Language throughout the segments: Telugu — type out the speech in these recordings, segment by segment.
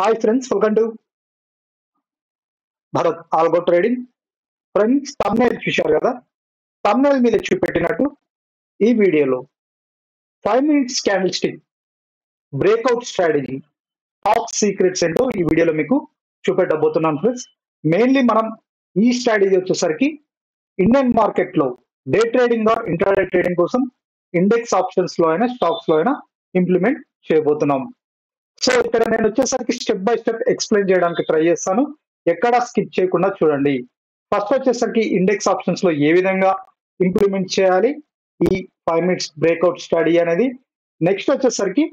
Hi friends, welcome to Bharat algo trading. Friends, thumbnail చూశారు కదా. తమ్నైల్ మీద చూపెట్టినట్టు ఈ వీడియోలో 5 minutes candle stick breakout strategy top secrets ఏంటో ఈ వీడియోలో మీకు చూపెట్టబోతున్నాను ఫ్రెండ్స్. మెయిన్లీ మనం ఈ స్ట్రాటజీ వచ్చేసరికి ఇండియన్ మార్కెట్ లో day trading are intraday trading కోసం ఇండెక్స్ ఆప్షన్స్ లో అయినా స్టాక్స్ లో అయినా ఇంప్లిమెంట్ చేయబోతున్నాం. సో ఇక్కడ నేను వచ్చేసరికి స్టెప్ బై స్టెప్ ఎక్స్ప్లెయిన్ చేయడానికి ట్రై చేస్తాను. ఎక్కడా స్కిప్ చేయకుండా చూడండి. ఫస్ట్ వచ్చేసరికి ఇండెక్స్ ఆప్షన్స్ లో ఏ విధంగా ఇంప్లిమెంట్ చేయాలి ఈ 5 minutes బ్రేక్అవుట్ స్టడీ అనేది, నెక్స్ట్ వచ్చేసరికి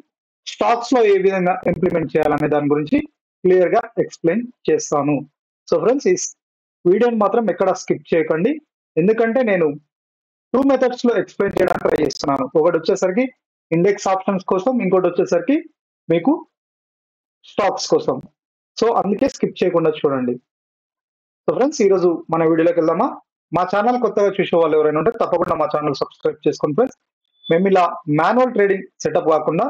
స్టాక్స్ లో ఏ విధంగా ఇంప్లిమెంట్ చేయాలనే దాని గురించి క్లియర్ గా ఎక్స్ప్లెయిన్ చేస్తాను. సో ఫ్రెండ్స్, ఈ వీడియోని మాత్రం ఎక్కడ స్కిప్ చేయకండి, ఎందుకంటే నేను 2 methods లో ఎక్స్ప్లెయిన్ చేయడానికి ట్రై చేస్తున్నాను. ఒకటి వచ్చేసరికి ఇండెక్స్ ఆప్షన్స్ కోసం, ఇంకోటి వచ్చేసరికి మీకు స్టాక్స్ కోసం. సో అందుకే స్కిప్ చేయకుండా చూడండి. సో ఫ్రెండ్స్, ఈ రోజు మన వీడియోలోకి వెళ్దామా. మా ఛానల్ కొత్తగా చూసే వాళ్ళు ఎవరైనా ఉంటే తప్పకుండా మా ఛానల్ సబ్స్క్రైబ్ చేసుకోండి ఫ్రెండ్స్. మేము ఇలా మాన్యువల్ ట్రేడింగ్ సెటప్ కాకుండా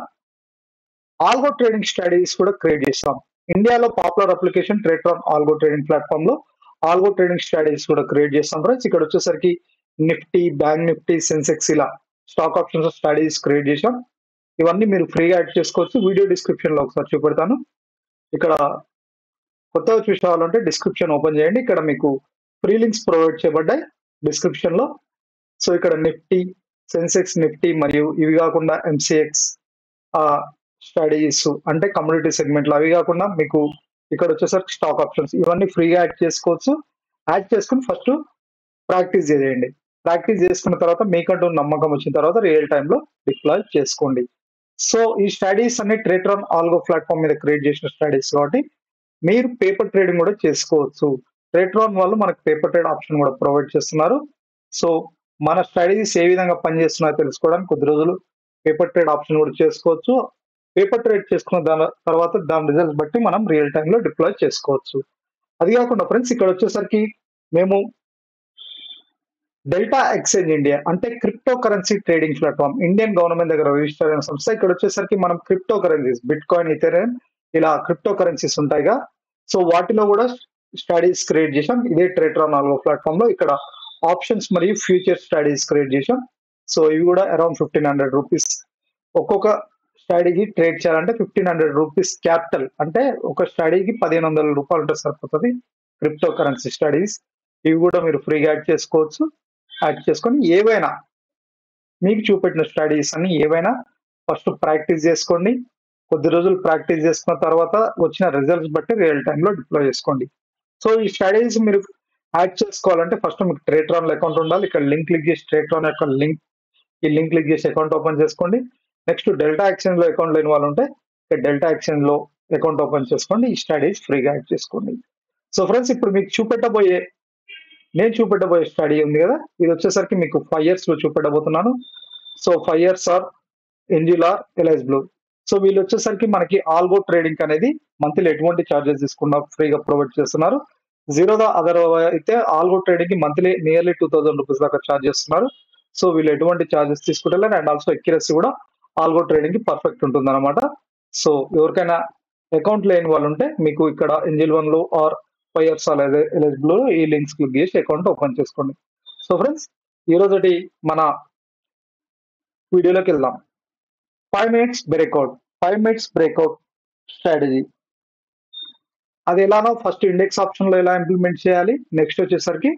ఆల్గో ట్రేడింగ్ స్ట్రాటజీస్ కూడా క్రియేట్ చేస్తాం. ఇండియాలో popular application Tradetron algo trading platform లో ఆల్గో ట్రేడింగ్ స్ట్రాటజీస్ కూడా క్రియేట్ చేస్తాం ఫ్రెండ్స్. ఇక్కడ వచ్చేసరికి నిఫ్టీ, బ్యాంక్ నిఫ్టీ, సెన్సెక్స్ ఇలా స్టాక్ ఆప్షన్స్ స్ట్రాటజీస్ క్రియేట్ చేసాం. ఇవన్నీ మీరు ఫ్రీగా యాడ్ చేసుకోవచ్చు. వీడియో డిస్క్రిప్షన్ లో ఒకసారి చూపెడతాను. ఇక్కడ కొత్తగా చూసుకోవాలంటే డిస్క్రిప్షన్ ఓపెన్ చేయండి. ఇక్కడ మీకు ఫ్రీ లింక్స్ ప్రొవైడ్ చేయబడ్డాయి డిస్క్రిప్షన్ లో. సో ఇక్కడ నిఫ్టీ, సెన్సెక్స్, నిఫ్టీ మరియు ఇవి కాకుండా ఎంసీఎక్స్ స్ట్రాటజీస్ అంటే కమ్యూనిటీ సెగ్మెంట్ లో, అవి కాకుండా మీకు ఇక్కడ వచ్చేసరికి స్టాక్ ఆప్షన్స్ ఇవన్నీ ఫ్రీగా యాడ్ చేసుకోవచ్చు. యాడ్ చేసుకుని ఫస్ట్ ప్రాక్టీస్ చేయండి. ప్రాక్టీస్ చేసుకున్న తర్వాత మీకంటూ నమ్మకం వచ్చిన తర్వాత రియల్ టైమ్ లో డిప్లాయ్ చేసుకోండి. సో ఈ స్ట్రాటజీస్ అన్ని ట్రేట్రాన్ ఆల్గో ప్లాట్ఫామ్ మీద క్రియేట్ చేసిన స్ట్రాటజీస్ కాబట్టి మీరు పేపర్ ట్రేడింగ్ కూడా చేసుకోవచ్చు. ట్రేట్రాన్ వాళ్ళు మనకు పేపర్ ట్రేడ్ ఆప్షన్ కూడా ప్రొవైడ్ చేస్తున్నారు. సో మన స్ట్రాటజీస్ ఏ విధంగా పనిచేస్తున్నాయో తెలుసుకోవడానికి కొద్ది రోజులు పేపర్ ట్రేడ్ ఆప్షన్ కూడా చేసుకోవచ్చు. పేపర్ ట్రేడ్ చేసుకున్న తర్వాత దాని రిజల్ట్స్ బట్టి మనం రియల్ టైమ్ లో డిప్లాయ్ చేసుకోవచ్చు. అది కాకుండా ఫ్రెండ్స్, ఇక్కడ వచ్చేసరికి మేము డెల్టా ఎక్స్చేంజ్ ఇండియా అంటే crypto currency trading platform, Indian government దగ్గర రిజిస్టర్ అయిన సంస్థ. ఇక్కడ వచ్చేసరికి మనం క్రిప్టో కరెన్సీస్, బిట్ కాయిన్, ఇథెరియం ఇలా క్రిప్టో కరెన్సీస్ ఉంటాయిగా. సో వాటిలో కూడా స్ట్రాటజీస్ క్రియేట్ చేసాం ఇదే ట్రేట్రాన్ ఆల్గో ప్లాట్ఫామ్ లో. ఇక్కడ ఆప్షన్స్ మరియు ఫ్యూచర్ స్ట్రాటజీస్ క్రియేట్ చేసాం. సో ఇవి కూడా అరౌండ్ 1500 రూపీస్. ఒక్కొక్క స్ట్రాటజీ ట్రేడ్ చేయాలంటే 1500 రూపీస్ క్యాపిటల్, అంటే ఒక స్ట్రాటజీకి 1500 రూపాయలు ఉంటే సరిపోతుంది. క్రిప్టో కరెన్సీ స్ట్రాటజీస్ ఇవి కూడా మీరు ఫ్రీగా యాడ్ చేసుకోవచ్చు. యాడ్ చేసుకొని ఏవైనా మీకు చూపెట్టిన స్ట్రాటజీస్ అన్ని ఏవైనా ఫస్ట్ ప్రాక్టీస్ చేసుకోండి. కొద్ది రోజులు ప్రాక్టీస్ చేసుకున్న తర్వాత వచ్చిన రిజల్ట్స్ బట్టి రియల్ టైమ్ లో డిప్లాయ్ చేసుకోండి. సో ఈ స్ట్రాటజీస్ మీరు యాడ్ చేసుకోవాలంటే ఫస్ట్ మీకు ట్రేట్రాన్ అకౌంట్ ఉండాలి. ఇక్కడ లింక్ క్లిక్ చేసి ట్రేట్రాన్ యొక్క లింక్ క్లిక్ చేసి అకౌంట్ ఓపెన్ చేసుకోండి. నెక్స్ట్ డెల్టా ఎక్స్చేంజ్ లో అకౌంట్ లేని వాళ్ళు ఉంటే ఇక్కడ డెల్టా ఎక్స్చేంజ్ లో అకౌంట్ ఓపెన్ చేసుకోండి. ఈ స్ట్రాటజీస్ ఫ్రీగా యాడ్ చేసుకోండి. సో ఫ్రెండ్స్, ఇప్పుడు మీకు నేను చూపెట్టబోయే స్టడీ ఉంది కదా, ఇది వచ్చేసరికి మీకు 5 years లో చూపెట్టబోతున్నాను. సో 5 years ఆర్ ఎంజిల్ ఆర్ ఎల్ఐస్ బ్లూ. సో వీళ్ళు వచ్చేసరికి మనకి ఆల్గో ట్రేడింగ్ అనేది మంత్లీ ఎటువంటి ఛార్జెస్ తీసుకున్నా ఫ్రీగా ప్రొవైడ్ చేస్తున్నారు. జీరోదా అదర్ అయితే ఆల్గో ట్రేడింగ్ కి మంత్లీ నియర్లీ 2000 రూపీస్ దాకా ఛార్జ్ చేస్తున్నారు. సో వీళ్ళు ఎటువంటి ఛార్జెస్ తీసుకుంటారు అండ్ ఆల్సో ఎక్యురసీ కూడా ఆల్గో ట్రేడింగ్ కి పర్ఫెక్ట్ ఉంటుంది అనమాట. సో ఎవరికైనా అకౌంట్ లేని వాళ్ళు ఉంటే మీకు ఇక్కడ ఎంజిల్ 1 లో ఆర్ 5 years ఎలిజిబుల్ ఈ లింక్స్ క్లిక్ చేసి అకౌంట్ ఓపెన్ చేసుకోండి. సో ఫ్రెండ్స్, ఈ రోజు మన వీడియోలోకి వెళ్దాం. 5 minutes బ్రేక్అవుట్ స్ట్రాటజీ అది ఎలానో ఫస్ట్ ఇండెక్స్ ఆప్షన్ లో ఎలా ఇంప్లిమెంట్ చేయాలి, నెక్స్ట్ వచ్చేసరికి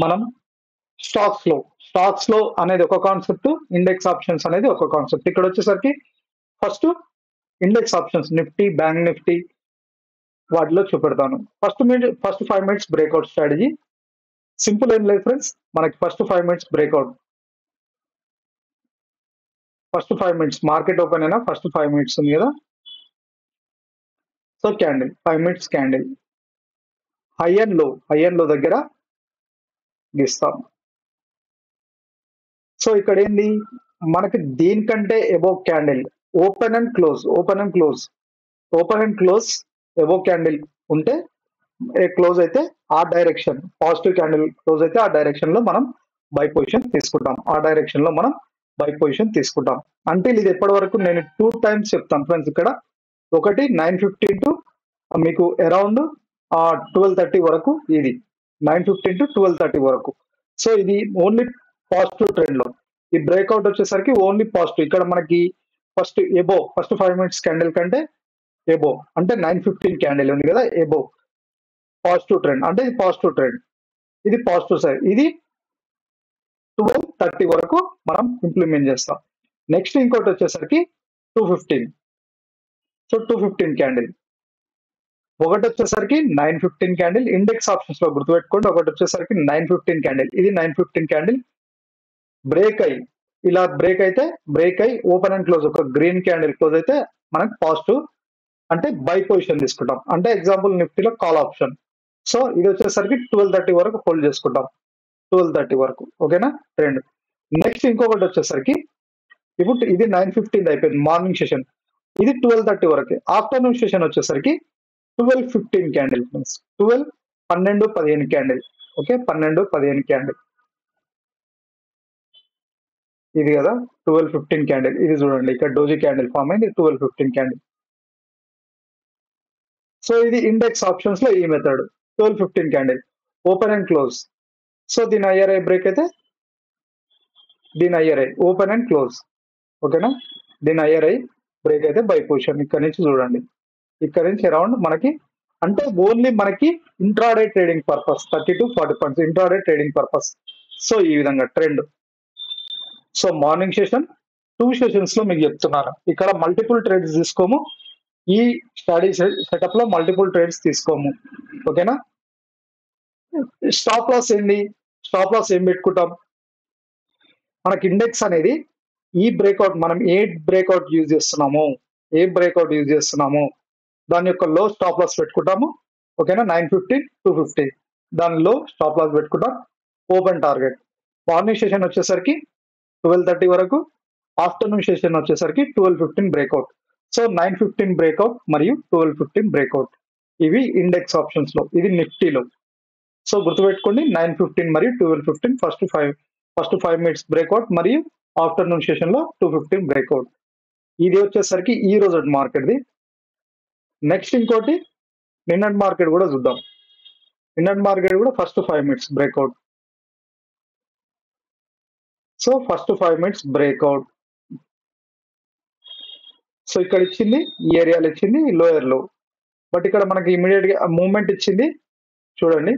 మనం స్టాక్స్ లో అనేది ఒక కాన్సెప్ట్, ఇండెక్స్ ఆప్షన్స్ అనేది ఒక కాన్సెప్ట్. ఇక్కడ వచ్చేసరికి first index options Nifty, bank Nifty వాటిలో చూపెడతాను. First 5 minutes breakout strategy simple ఏం లేదు ఫ్రెండ్స్. మనకి first 5 minutes breakout, first 5 minutes market open అయినా ఫస్ట్ 5 minutes ఉంది కదా. So candle 5 minutes candle high and low దగ్గర గీస్తాం. సో ఇక్కడ ఏంది మనకి దీనికంటే above candle open and close above candle ఉంటే క్లోజ్ అయితే ఆ డైరెక్షన్, పాజిటివ్ క్యాండిల్ క్లోజ్ అయితే ఆ డైరెక్షన్ లో మనం బై పొజిషన్ తీసుకుంటాం. అంటే ఇది ఎప్పటి వరకు నేను 2 times చెప్తాను ఫ్రెండ్స్. ఇక్కడ ఒకటి 9:15 టు మీకు అరౌండ్ 12:30 వరకు, ఇది 9:15 టు 12:30 వరకు. సో ఇది ఓన్లీ పాజిటివ్ ట్రెండ్ లో. ఈ బ్రేక్అవుట్ వచ్చేసరికి ఓన్లీ పాజిటివ్. ఇక్కడ మనకి ఫస్ట్ 5 మినిట్స్ క్యాండిల్ కంటే ఎబో అంటే 9:15 క్యాండిల్ ఉంది కదా, ఎబో పాజిటివ్ ట్రెండ్ అంటే ఇది పాజిటివ్ ట్రెండ్, ఇది పాజిటివ్ సైడ్. ఇది 12:30 వరకు మనం ఇంప్లిమెంట్ చేస్తాం. నెక్స్ట్ ఇంకోటి వచ్చేసరికి 2:15. సో 2:15 క్యాండిల్, ఒకటి వచ్చేసరికి 9:15 క్యాండిల్ ఇండెక్స్ ఆప్షన్స్ లో గుర్తుపెట్టుకోండి. ఒకటి వచ్చేసరికి 9:15 క్యాండిల్, ఇది 9:15 క్యాండిల్ బ్రేక్ అయ్యి ఇలా బ్రేక్ అయ్యి ఓపెన్ అండ్ క్లోజ్ ఒక గ్రీన్ క్యాండిల్ క్లోజ్ అయితే మనకి పాజిటివ్ అంటే బై పొజిషన్ తీసుకుంటాం. అంటే ఎగ్జాంపుల్ నిఫ్టీలో కాల్ ఆప్షన్. సో ఇది వచ్చేసరికి 12:30 వరకు హోల్డ్ చేసుకుంటాం, 12:30 వరకు. ఓకేనా ట్రెండ్. నెక్స్ట్ ఇంకొకటి వచ్చేసరికి ఇప్పుడు ఇది 9:15 అయిపోయింది మార్నింగ్ సెషన్, ఇది 12:30 వరకు. ఆఫ్టర్నూన్ సెషన్ వచ్చేసరికి 12:15 candle friends, 12:15 candle. Okay 12:15 candle ఇది కదా 12:15 క్యాండిల్. ఇది చూడండి ఇక్కడ డోజీ క్యాండిల్ ఫామ్ అయింది, 12:15 క్యాండిల్. సో ఇది ఇండెక్స్ ఆప్షన్స్ లో ఈ method 12:15 candle open and close. So దీని ఐఆర్ఐ బ్రేక్ అయితే దీని ఐఆర్ఐ ఓపెన్ అండ్ క్లోజ్. ఓకేనా, దీని ఐఆర్ఐ బ్రేక్ అయితే బై పొజిషన్. ఇక్కడ నుంచి చూడండి, ఇక్కడ నుంచి అరౌండ్ మనకి అంటే ఓన్లీ మనకి intraday trading purpose 30 to 40 points intraday trading purpose. So ఈ విధంగా trend. So morning session 2 sessions లో మీకు చెప్తున్నాను, ఇక్కడ మల్టిపుల్ ట్రేడ్స్ తీసుకోము, ఈ స్టడీ సెటప్ లో మల్టిపుల్ ట్రేడ్స్ తీసుకోము. ఓకేనా. స్టాప్ లాస్ ఏంది, స్టాప్ లాస్ ఏం పెట్టుకుంటాం, మనకి ఇండెక్స్ అనేది ఈ బ్రేక్అవుట్ మనం ఏ బ్రేక్అవుట్ యూజ్ చేస్తున్నాము దాని యొక్క లో స్టాప్ లాస్ పెట్టుకుంటాము. ఓకేనా 9:15 2:15 దాని లో స్టాప్ లాస్ పెట్టుకుంటాం. ఓపెన్ టార్గెట్ మార్నింగ్ సెషన్ వచ్చేసరికి 12:30 వరకు, ఆఫ్టర్నూన్ సెషన్ వచ్చేసరికి 12:15 బ్రేక్అవుట్. సో 9:15 బ్రేక్అవుట్ మరియు 12:15 బ్రేక్అవుట్, ఇవి ఇండెక్స్ ఆప్షన్స్ లో, ఇది నిఫ్టీలో. సో గుర్తుపెట్టుకోండి 9:15 మరియు 12:15 ఫస్ట్ 5 మినిట్స్ బ్రేక్అవుట్ మరియు ఆఫ్టర్నూన్ సెషన్ లో 2:15 బ్రేక్అవుట్. ఇది వచ్చేసరికి ఈ రోజు మార్కెట్ది. నెక్స్ట్ ఇంకోటి నిన్నటి మార్కెట్ కూడా చూద్దాం. నిన్నటి మార్కెట్ కూడా first 5 minutes breakout. So first 5 minutes breakout. So ఇక్కడ ఇచ్చింది ఈ ఏరియాలో ఇచ్చింది లోయర్ లో, బట్ ఇక్కడ మనకి ఇమీడియట్ గా మూవ్మెంట్ ఇచ్చింది చూడండి,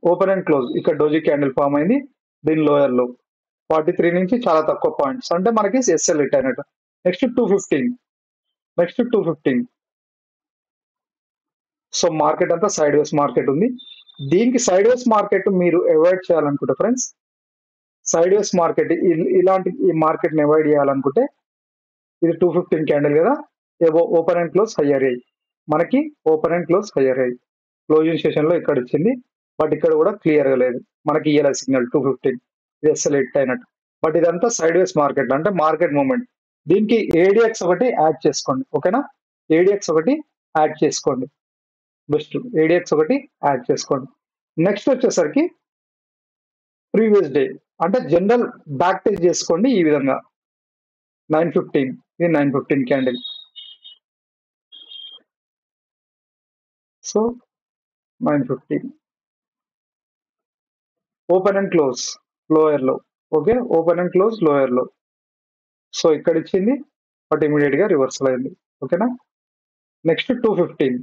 ఓపెన్ అండ్ క్లోజ్. ఇక్కడ డోజీ క్యాండిల్ ఫామ్ అయింది, దీని లోయర్ లో 43 నుంచి చాలా తక్కువ పాయింట్స్ అంటే మనకి ఎస్ఎల్ హిట్ అయినట్టు. నెక్స్ట్ 215. సో మార్కెట్ అంతా సైడ్ వేస్ మార్కెట్ ఉంది. దీనికి సైడ్ వేస్ మార్కెట్ మీరు అవాయిడ్ చేయాలనుకుంటే ఫ్రెండ్స్, సైడ్ వేస్ మార్కెట్ ఇలాంటి ఈ మార్కెట్ ని అవాయిడ్ చేయాలనుకుంటే, ఇది 215 క్యాండిల్ కదా, ఓపెన్ అండ్ క్లోజ్ హయ్యర్ అయ్యి మనకి ఓపెన్ అండ్ క్లోజ్ హయ్యర్ అయ్యి క్లోజింగ్ సెషన్ లో ఇక్కడ ఇచ్చింది, బట్ ఇక్కడ కూడా క్లియర్ గా లేదు మనకి ఇయ్యాల సిగ్నల్ 215, ఇది ఎస్ఎల్ హిట్ అయినట్టు. బట్ ఇదంతా సైడ్ వేస్ మార్కెట్ అంటే మార్కెట్ మూవ్మెంట్. దీనికి ఏడిఎక్స్ ఒకటి యాడ్ చేసుకోండి. ఓకేనా, ఏడిఎక్స్ ఒకటి యాడ్ చేసుకోండి, బెస్ట్ ఏడిఎక్స్ ఒకటి యాడ్ చేసుకోండి. నెక్స్ట్ వచ్చేసరికి ప్రీవియస్ డే అంటే జనరల్ బ్యాక్ టెస్ట్ చేసుకోండి. ఈ విధంగా 9:15, ఇది 9:15 candle. So 9:15 open and close lower లో. Okay open and close lower లో. సో ఇక్కడ ఇచ్చింది బట్ ఇమీడియట్ గా రివర్సల్ అయింది. ఓకేనా. నెక్స్ట్ 215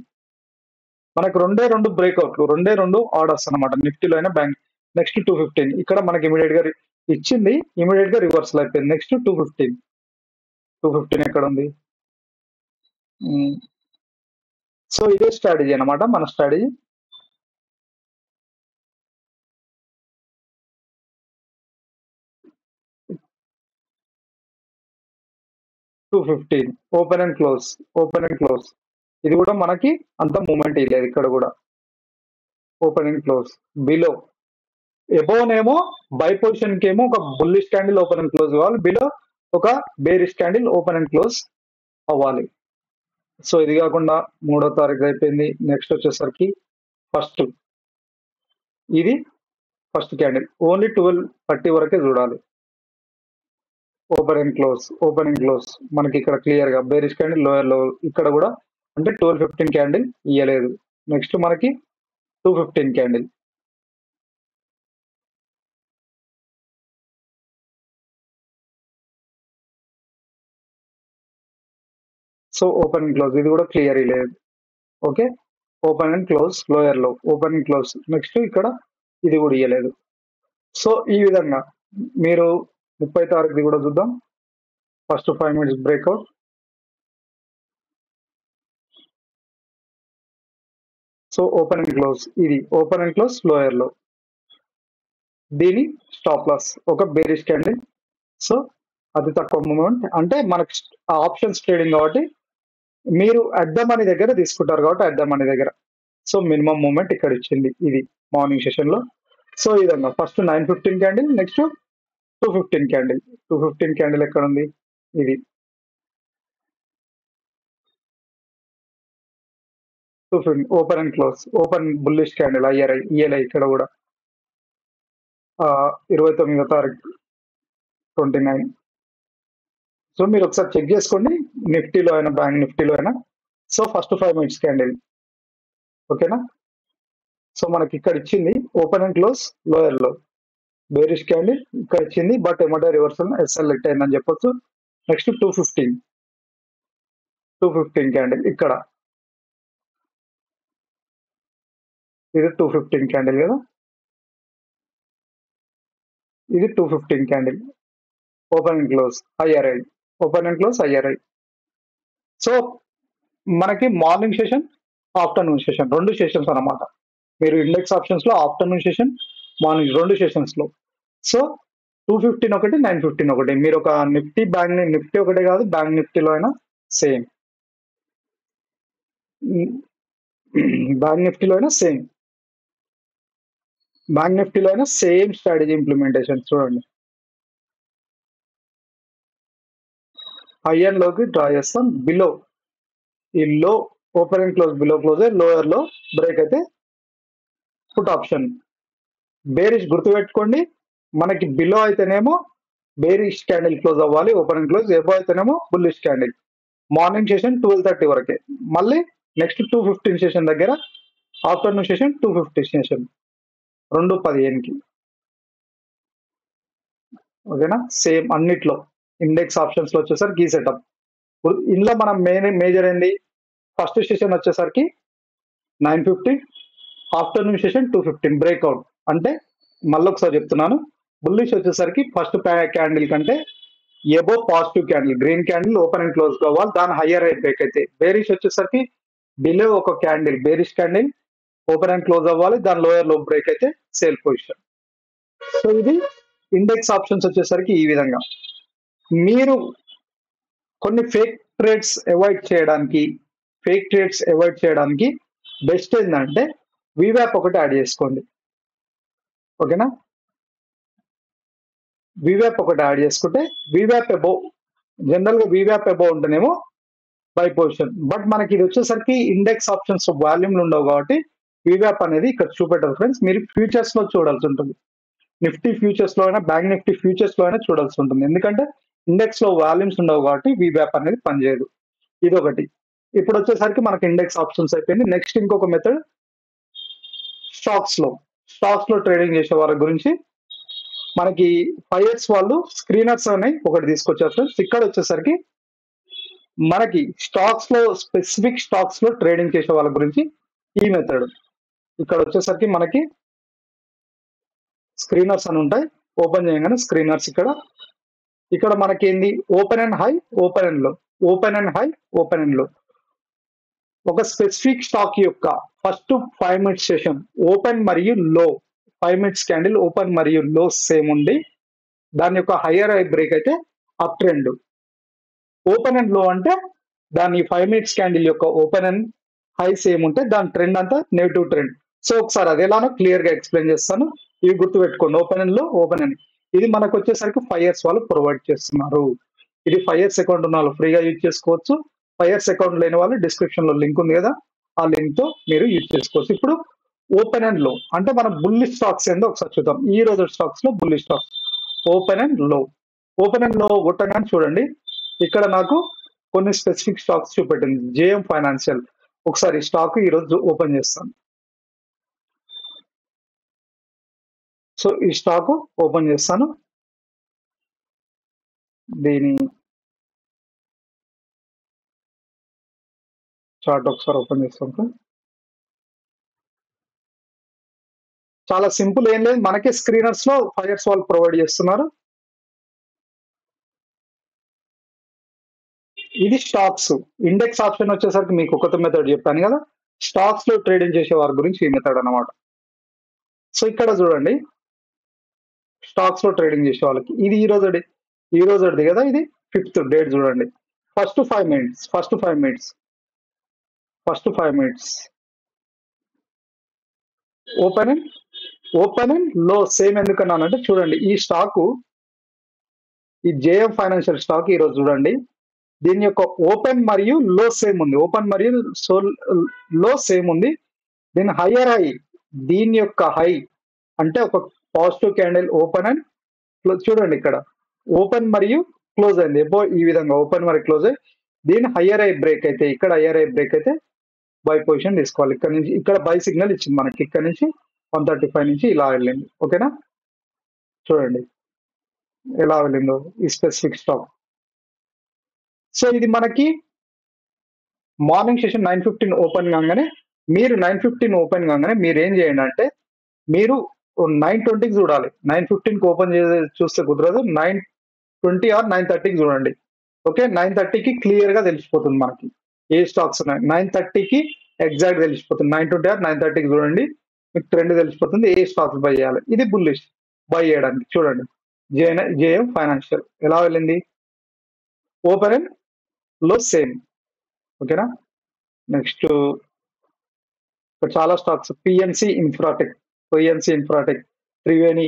మనకు రెండు బ్రేక్అవుట్లు, రెండు ఆర్డర్స్ అనమాట నిఫ్టీలో అయినా బ్యాంక్. నెక్స్ట్ 215 ఇక్కడ మనకి ఇమీడియట్ గా ఇచ్చింది, ఇమీడియట్ గా రివర్సల్ అయిపోయింది. నెక్స్ట్ 215 ఎక్కడ ఉంది. సో ఇదే స్ట్రాటజీ అనమాట మన స్ట్రాటజీ. ఓపెన్ అండ్ క్లోజ్ ఇది కూడా మనకి అంత మూమెంట్ ఇవ్వలేదు. ఇక్కడ కూడా ఓపెన్ అండ్ క్లోజ్. బిలో ఎబోనేమో బై పొజిషన్ కేమో ఒక bullish candle open and close కావాలి, బిలో ఒక bearish candle open and close అవ్వాలి. సో ఇది కాకుండా 3వ తారీఖు అయిపోయింది. నెక్స్ట్ వచ్చేసరికి ఇది ఫస్ట్ క్యాండిల్ ఓన్లీ 12:30 వరకే చూడాలి. ఓపెన్ అండ్ క్లోజ్ మనకి ఇక్కడ క్లియర్ గా బేరిష్ క్యాండిల్ లోయర్ లో ఇక్కడ కూడా అంటే 12-15 క్యాండిల్ ఇయ్యలేదు. నెక్స్ట్ మనకి 215 candle. So open and close ఇది కూడా క్లియర్ లేదు. Okay, open and close lower లో, ఓపెన్ అండ్ క్లోజ్. నెక్స్ట్ ఇక్కడ ఇది కూడా ఇయ్యలేదు. సో ఈ విధంగా మీరు 30 తారీఖుది కూడా చూద్దాం. First 5 minutes breakout. So open and close, ఇది ఓపెన్ అండ్ క్లోజ్ లోయర్ లో, దీని స్టాప్ లాస్ ఒక బేరిష్ క్యాండిల్. సో అతి తక్కువ మూమెంట్ అంటే మనకి ఆప్షన్స్ ట్రేడింగ్ కాబట్టి మీరు అట్ ద మనీ దగ్గర తీసుకుంటారు కాబట్టి అట్ ద మనీ దగ్గర. సో మినిమం మూమెంట్ ఇక్కడ ఇచ్చింది ఇది మార్నింగ్ సెషన్ లో. సో ఈ విధంగా first 915 candle, next 215 candle. 215 candle ఎక్కడ ఉంది? ఇది 215 open and close, open bullish candle ఇయర్ఐ ఇక్కడ కూడా 29వ తారీఖు 29. సో మీరు ఒకసారి చెక్ చేసుకోండి నిఫ్టీలో అయినా బ్యాంక్ నిఫ్టీలో అయినా. సో ఫస్ట్ 5 minutes క్యాండిల్, ఓకేనా. సో మనకి ఇక్కడ ఇచ్చింది ఓపెన్ అండ్ క్లోజ్ లోయర్ లో బేరిష్ క్యాండిల్ ఇక్కడ ఇచ్చింది, బట్ ఎమ్మటే రివర్సల్ ఎస్ఎల్ హిట్ అయిందని చెప్పొచ్చు. నెక్స్ట్ 215 క్యాండిల్ ఇక్కడ, ఇది 215 క్యాండిల్ కదా, ఇది 215 candle open and close IRI, open and close IRI. So మనకి మార్నింగ్ సెషన్ ఆఫ్టర్నూన్ సెషన్ రెండు సెషన్స్ అన్నమాట. మీరు ఇండెక్స్ ఆప్షన్స్ లో ఆఫ్టర్నూన్ సెషన్ మార్నింగ్ రెండు సెషన్స్ లో. సో 215 ఒకటి, 915 ఒకటి. మీరు ఒక నిఫ్టీ బ్యాంక్ నిఫ్టీ ఒకటే కాదు, బ్యాంక్ నిఫ్టీలో అయినా సేమ్, బ్యాంక్ నిఫ్టీలో అయినా సేమ్, బ్యాంక్ నిఫ్టీలో అయినా సేమ్ స్ట్రాటజీ ఇంప్లిమెంటేషన్. చూడండి ఐఎన్ లోకి డ్రా చేస్తాం, బిలో ఈ లో open and close below close, lower లో బ్రేక్ అయితే పుట్ ఆప్షన్. బేరిష్ గుర్తుపెట్టుకోండి, మనకి బిలో అయితేనేమో బేరిష్ క్యాండిల్ క్లోజ్ అవ్వాలి ఓపెన్ అండ్ క్లోజ్, ఎబో అయితేనేమో బుల్లిష్ క్యాండిల్. మార్నింగ్ సెషన్ 12:30 వరకే, మళ్ళీ నెక్స్ట్ 215 సెషన్ దగ్గర ఆఫ్టర్నూన్ సెషన్ 250 సెషన్ 2:15కి. ఓకేనా, సేమ్ అన్నిట్లో ఇండెక్స్ ఆప్షన్స్ లో వచ్చేసరికి ఈ సెటప్. ఇందులో మనం మేజర్ ఏంది, ఫస్ట్ సెషన్ వచ్చేసరికి 950, ఆఫ్టర్నూన్ సెషన్ 215 బ్రేక్అవుట్. అంటే మళ్ళీ ఒకసారి చెప్తున్నాను, బుల్లిష్ వచ్చేసరికి ఫస్ట్ క్యాండిల్ కంటే above positive candle green candle open and close కావాలి, దాని హయ్యర్ హై బ్రేక్ అయితే. బేరిష్ వచ్చేసరికి బిలో ఒక candle bearish candle open and close అవ్వాలి, దాని లోయర్ లో బ్రేక్ అయితే సేల్ పొజిషన్. సో ఇది ఇండెక్స్ ఆప్షన్స్ వచ్చేసరికి ఈ విధంగా. మీరు కొన్ని ఫేక్ ట్రేడ్స్ అవాయిడ్ చేయడానికి బెస్ట్ ఏంటంటే వివాప్ ఒకటి యాడ్ చేసుకోండి. ఓకేనా, వివాప్ ఒకటి యాడ్ చేసుకుంటే వివాప్ అబౌవ్, జనరల్ గా వివాప్ అబౌవ్ ఉంటేనేమో బై పొజిషన్. బట్ మనకి ఇది వచ్చేసరికి ఇండెక్స్ ఆప్షన్స్ వాల్యూమ్లు ఉండవు కాబట్టి వివాప్ అనేది ఇక్కడ చూపెట్టదు ఫ్రెండ్స్. మీరు ఫ్యూచర్స్ లో చూడాల్సి ఉంటుంది, నిఫ్టీ ఫ్యూచర్స్ లో అయినా బ్యాంక్ నిఫ్టీ ఫ్యూచర్స్ లో అయినా చూడాల్సి ఉంటుంది, ఎందుకంటే ఇండెక్స్ లో వాల్యూమ్స్ ఉండవు కాబట్టి వివాప్ అనేది పనిచేయదు. ఇది ఒకటి. ఇప్పుడు వచ్చేసరికి మనకి ఇండెక్స్ ఆప్షన్స్ అయిపోయింది. నెక్స్ట్ ఇంకొక మెథడ్ స్టాక్స్ లో ట్రేడింగ్ చేసే వాళ్ళ గురించి మనకి 5 years వాళ్ళు స్క్రీనర్స్ అని ఒకటి తీసుకొచ్చారు ఫ్రెండ్స్. ఇక్కడ వచ్చేసరికి మనకి స్పెసిఫిక్ స్టాక్స్ లో ట్రేడింగ్ చేసే వాళ్ళ గురించి ఈ మెథడ్. ఇక్కడ వచ్చేసరికి మనకి స్క్రీనర్స్ అని ఉంటాయి, ఓపెన్ చేయగానే స్క్రీనర్స్ ఇక్కడ మనకి ఏంది open and high, open and low, open and high, open and low. ఒక స్పెసిఫిక్ స్టాక్ యొక్క ఫస్ట్ 5 minutes సెషన్ ఓపెన్ మరియు లో, 5 minutes క్యాండిల్ ఓపెన్ మరియు లో సేమ్ ఉండి దాని యొక్క హయ్యర్ హై బ్రేక్ అయితే అప్ ట్రెండ్. ఓపెన్ అండ్ లో అంటే దాని 5 minutes క్యాండిల్ యొక్క ఓపెన్ అండ్ హై సేమ్ ఉంటే దాని ట్రెండ్ అంతా నెగిటివ్ ట్రెండ్. సో ఒకసారి అది ఎలానో క్లియర్ గా ఎక్స్ప్లెయిన్ చేస్తాను, ఇవి గుర్తుపెట్టుకోండి. Open and low, open and ఇది మనకు వచ్చేసరికి 5 years వాళ్ళు ప్రొవైడ్ చేస్తున్నారు. ఇది 5 years అకౌంట్ ఉన్న వాళ్ళు ఫ్రీగా యూజ్ చేసుకోవచ్చు. 5 years అకౌంట్ లేని వాళ్ళు డిస్క్రిప్షన్ లో లింక్ ఉంది కదా, ఆ లింక్ తో మీరు యూజ్ చేసుకోవచ్చు. ఇప్పుడు ఓపెన్ అండ్ లో అంటే మన బుల్లిష్ స్టాక్స్ ఏందో ఒకసారి చూద్దాం. ఈ రోజు స్టాక్స్ లో bullish stocks open and low. Open and low కొట్టగానే చూడండి ఇక్కడ నాకు కొన్ని స్పెసిఫిక్ స్టాక్స్ చూపెట్టింది. JM financial. ఒకసారి స్టాక్ ఈరోజు ఓపెన్ చేస్తాను. సో ఈ స్టాక్ ఓపెన్ చేస్తాను. దీని చార్ట్ ఒకసారి ఓపెన్ చేస్తాను. చాలా సింపుల్, ఏం లేదు, మనకే స్క్రీనర్స్ లో ఫైర్స్ వాళ్ళు ప్రొవైడ్ చేస్తున్నారు. ఇది స్టాక్స్. ఇండెక్స్ ఆప్షన్ వచ్చేసరికి మీకు ఒక మెథడ్ చెప్పాను కదా, స్టాక్స్ లో ట్రేడింగ్ చేసే వారి గురించి ఈ మెథడ్ అన్నమాట. సో ఇక్కడ చూడండి, స్టాక్స్ లో ట్రేడింగ్ చేసే వాళ్ళకి ఇది ఈ రోజుది కదా, ఇది 5th డేట్ చూడండి. ఫస్ట్ 5 మినిట్స్ ఓపెన్ అండ్ లో సేమ్. ఎందుకన్నానంటే చూడండి, ఈ స్టాకు, ఈ జేఎం ఫైనాన్షియల్ స్టాక్ ఈ రోజు చూడండి, దీని యొక్క ఓపెన్ మరియు లో సేమ్ ఉంది. లో సేమ్ ఉంది. దీని హయ్యర్ హై, దీని యొక్క హై అంటే ఒక positive candle open and close. చూడండి ఇక్కడ ఓపెన్ మరియు క్లోజ్ అయింది. ఈ విధంగా ఓపెన్ మరియు క్లోజ్ అయ్యి దీని హయ్యర్ హై బ్రేక్ అయితే, ఇక్కడ హయ్యర్ హై బ్రేక్ అయితే బై పొజిషన్ తీసుకోవాలి. ఇక్కడ నుంచి ఇక్కడ బై సిగ్నల్ ఇచ్చింది మనకి. ఇక్కడ నుంచి 135 నుంచి ఇలా వెళ్ళింది. ఓకేనా, చూడండి ఎలా వెళ్ళిందో ఈ స్పెసిఫిక్ స్టాక్. సో ఇది మనకి మార్నింగ్ సెషన్ 9:15 ఓపెన్ కాగానే, మీరు 9:15 ఓపెన్ కాగానే మీరు ఏం చేయండి అంటే, మీరు 9:20కి చూడాలి. 9:15కి ఓపెన్ చూస్తే కుదరదు. 9:20 ఆర్ 9:30కి చూడండి. ఓకే, 9:30కి క్లియర్ గా తెలిసిపోతుంది మనకి ఏ స్టాక్స్ ఉన్నాయి. 9:30కి ఎగ్జాక్ట్ తెలిసిపోతుంది. 9:20 ఆర్ 9:30కి చూడండి, మీకు ట్రెండ్ తెలిసిపోతుంది ఏ స్టాక్స్ బై చేయాలి. ఇది బుల్లిష్ బై చేయడానికి. చూడండి జేఎం ఫైనాన్షియల్ ఎలా వెళ్ళింది, ఓపెన్ అండ్ లో సేమ్. ఓకేనా, నెక్స్ట్ చాలా stocks, PNC Infratech, Triveni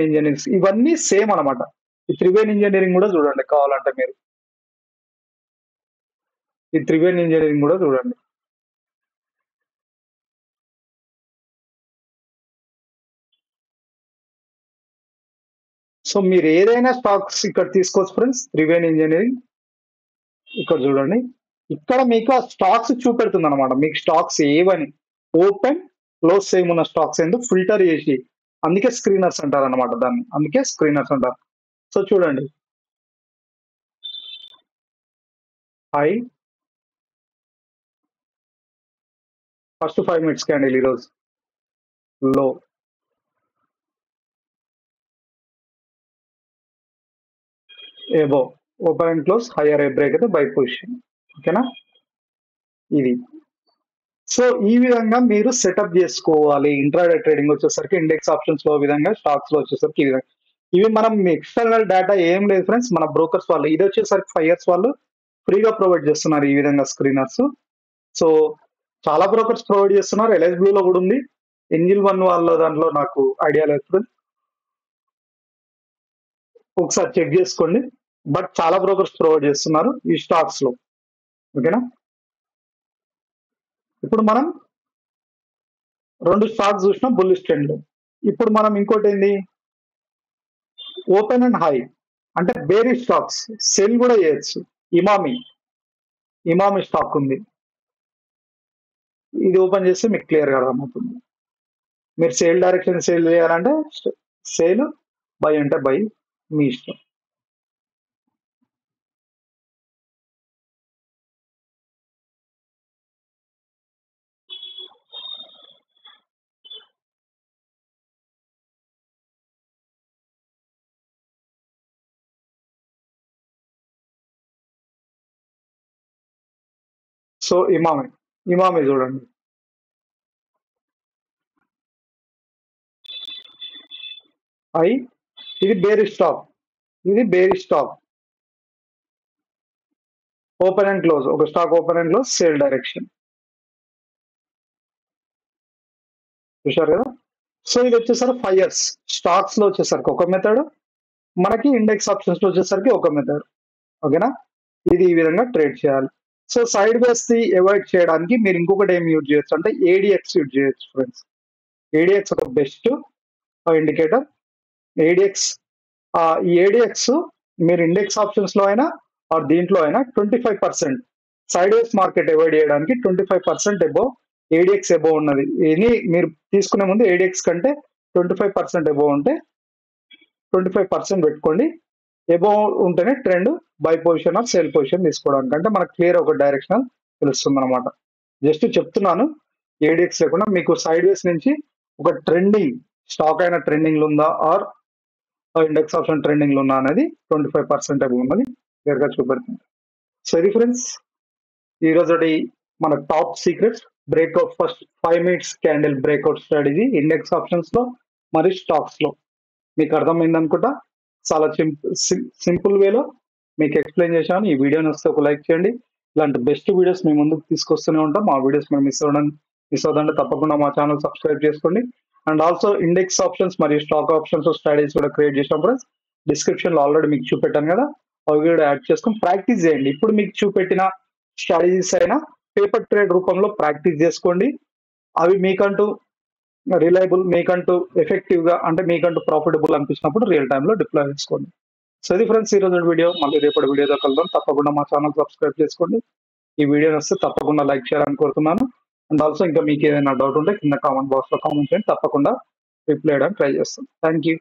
engineering, ఇవన్నీ సేమ్ అనమాట. ఈ త్రివేణి ఇంజనీరింగ్ కూడా చూడండి కావాలంటే మీరు. ఈ త్రివేణి ఇంజనీరింగ్ కూడా చూడండి. సో మీరు ఏదైనా స్టాక్స్ ఇక్కడ తీసుకోవచ్చు ఫ్రెండ్స్. త్రివేణి ఇంజనీరింగ్ ఇక్కడ చూడండి, ఇక్కడ మీకు ఆ స్టాక్స్ చూపెడుతుంది అనమాట. మీకు స్టాక్స్ ఏవని ఓపెన్ క్లోజ్ సేమ్ ఉన్న స్టాక్స్ ఎందుకు ఫిల్టర్ చేసి, అందుకే స్క్రీనర్స్ అంటారు అనమాట దాన్ని. అందుకే స్క్రీనర్స్ అంటారు. సో చూడండి, హై ఫస్ట్ 5 మినిట్స్ క్యాండిల్ ఈరోజు, లో above, open and close, hire high break అయితే బై పొజిషన్. ఓకేనా, ఇది. సో ఈ విధంగా మీరు సెటప్ చేసుకోవాలి. ఇంట్రాడే ట్రేడింగ్ వచ్చేసరికి ఇండెక్స్ ఆప్షన్స్ లో విధంగా, స్టాక్స్ లో వచ్చేసరికి ఈ విధంగా. ఇవి మనం ఎక్స్టర్నల్ డేటా ఏం లేదు ఫ్రెండ్స్, మన బ్రోకర్స్ వాళ్ళు. ఇది వచ్చేసరికి 5 years వాళ్ళు ఫ్రీగా ప్రొవైడ్ చేస్తున్నారు ఈ విధంగా స్క్రీనర్స్. సో చాలా బ్రోకర్స్ ప్రొవైడ్ చేస్తున్నారు. ఎల్ఐస్ బ్లూ లో కూడా ఉంది. ఎంజిల్ వన్ వాళ్ళ దాంట్లో నాకు ఐడియా లేదు ఫ్రెండ్స్, ఒకసారి చెక్ చేసుకోండి. బట్ చాలా బ్రోకర్స్ ప్రొవైడ్ చేస్తున్నారు ఈ స్టాక్స్ లో. ఓకేనా, ఇప్పుడు మనం 2 స్టాక్స్ చూసినాం బుల్లిష్ ట్రెండ్ లో. ఇప్పుడు మనం ఇంకోటి ఏంది, ఓపెన్ అండ్ హై అంటే బేరీ స్టాక్స్ సెల్ కూడా చేయొచ్చు. ఇమామి స్టాక్ ఉంది, ఇది ఓపెన్ చేస్తే మీకు క్లియర్ గా అర్థమవుతుంది. మీరు సేల్ డైరెక్షన్ సేల్ చేయాలంటే సేల్, బై అంటే బై, మీ ఇష్టం. సో ఇమామి చూడండి, ఐ ఇది బేరీ స్టాక్, ఓపెన్ అండ్ క్లోజ్, ఒక stock open and close, sale direction. చూశారు కదా. సో ఇది వచ్చేసరికి 5 years స్టాక్స్ లో వచ్చేసరికి ఒక మెథడ్, మనకి ఇండెక్స్ ఆప్షన్స్ లో వచ్చేసరికి ఒక మెథడ్. ఓకేనా, ఇది ఈ విధంగా ట్రేడ్ చేయాలి. So side ways the avoid చేయడానికి మీరు ఇంకొకటి ఏం యూజ్ చేయొచ్చు అంటే ఏడిఎక్స్ యూజ్ చేయొచ్చు ఫ్రెండ్స్. ఏడిఎక్స్ ఒక బెస్ట్ ఇండికేటర్. ఈ ఏడిఎక్స్ మీరు ఇండెక్స్ ఆప్షన్స్ లో అయినా ఆర్ దీంట్లో అయినా 25% సైడ్ వేస్ మార్కెట్ అవాయిడ్ చేయడానికి 25% అబోవ్ ఏడిఎక్స్ అబోవ్ ఉన్నది. ఇది మీరు తీసుకునే ముందు ఏడిఎక్స్ కంటే 25% అబోవ్ ఉంటే 25% పెట్టుకోండి. అబోవ్ ఉంటేనే trend by position are sale position తీసుకోవడానికి, అంటే మనకు క్లియర్ ఒక డైరెక్షన్ తెలుస్తుంది అనమాట. జస్ట్ చెప్తున్నాను, ఏడిఎక్స్ లేకుండా మీకు సైడ్ వేస్ నుంచి ఒక ట్రెండింగ్ స్టాక్ అయిన ట్రెండింగ్ లో ఉందా ఆర్ ఇండెక్స్ ఆప్షన్ ట్రెండింగ్ లో ఉన్నా అనేది 25% అబోవ్ ఉన్నది క్లియర్ గా చూపెడుతుంది. సో ఇది ఫ్రెండ్స్ ఈ రోజు మన top secrets breakout first 5 minutes candle breakout strategy index options లో మరియు స్టాక్స్ లో. మీకు అర్థమైంది అనుకుంటా, చాలా సింపుల్ వేలో మీకు ఎక్స్ప్లెయిన్ చేశాను. ఈ వీడియోని వస్తే ఒక లైక్ చేయండి. ఇలాంటి బెస్ట్ వీడియోస్ మీ ముందుకు తీసుకొస్తూనే ఉంటాం. ఆ వీడియోస్ మీరు మిస్ అవ్వదంటే తప్పకుండా మా ఛానల్ సబ్స్క్రైబ్ చేసుకోండి. అండ్ ఆల్సో ఇండెక్స్ ఆప్షన్స్ మరియు స్టాక్ ఆప్షన్స్ స్ట్రాటజీస్ కూడా క్రియేట్ చేసినప్పుడు డిస్క్రిప్షన్ లో ఆల్రెడీ మీకు చూపెట్టాను కదా, అవి కూడా యాడ్ చేసుకొని ప్రాక్టీస్ చేయండి. ఇప్పుడు మీకు చూపెట్టిన స్ట్రాటజీస్ అయినా పేపర్ ట్రేడ్ రూపంలో ప్రాక్టీస్ చేసుకోండి. అవి మీకంటూ రిలయబుల్, మీకంటూ ఎఫెక్టివ్ గా, అంటే మీకంటూ ప్రాఫిటబుల్ అనిపించినప్పుడు రియల్ టైమ్ లో డిప్లాయ్ చేసుకోండి. సో ఇది ఫ్రెండ్స్ ఈ రోజు వీడియో. మళ్ళీ రేపటి వీడియోతో కలుద్దాం. తప్పకుండా మా ఛానల్ సబ్స్క్రైబ్ చేసుకోండి. ఈ వీడియో వస్తే తప్పకుండా లైక్ చేయాలని కోరుతున్నాను. అండ్ ఆల్సో ఇంకా మీకు ఏదైనా డౌట్ ఉంటే కింద కామెంట్ బాక్స్ లో కామెంట్ చేయండి, తప్పకుండా రిప్లై చేయడానికి ట్రై చేస్తాం. Thank you.